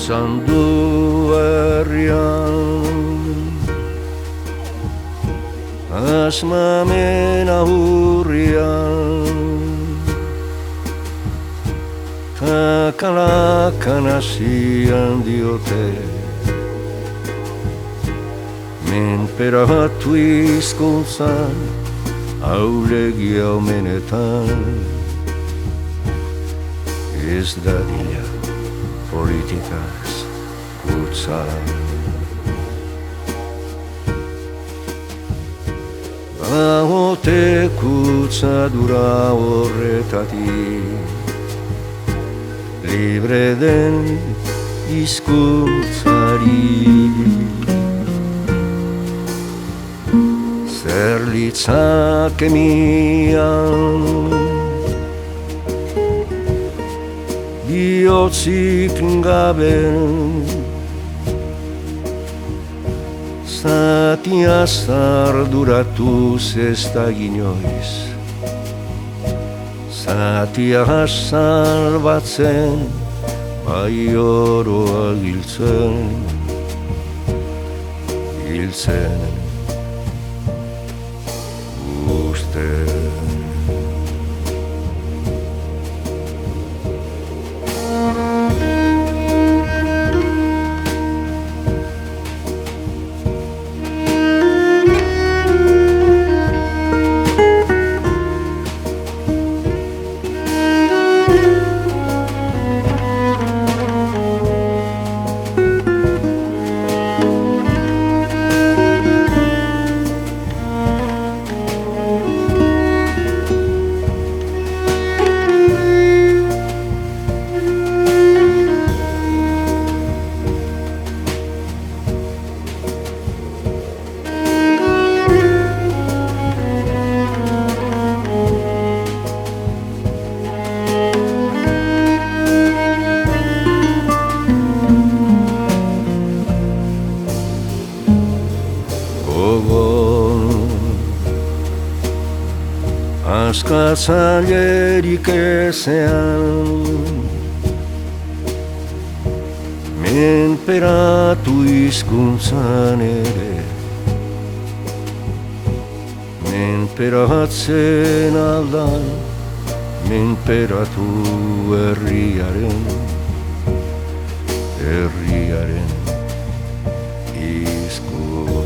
Izkutzan du herrian asmamen ahurrian Kakalakan hasian diote menperatu hizkuntzan aulegia omenetan ez dadila politikaz kutsa baote kutsadura horretatik libre den hizkuntzari zer litzake mian bihotzik gabe zatia zarduratuz ez da inoiz zatia salbatzen bai oroa hiltzen uste askatzailerik ezean menperatu hizkuntzan ere menperatzen aldan menperatu herriaren hizkuntzan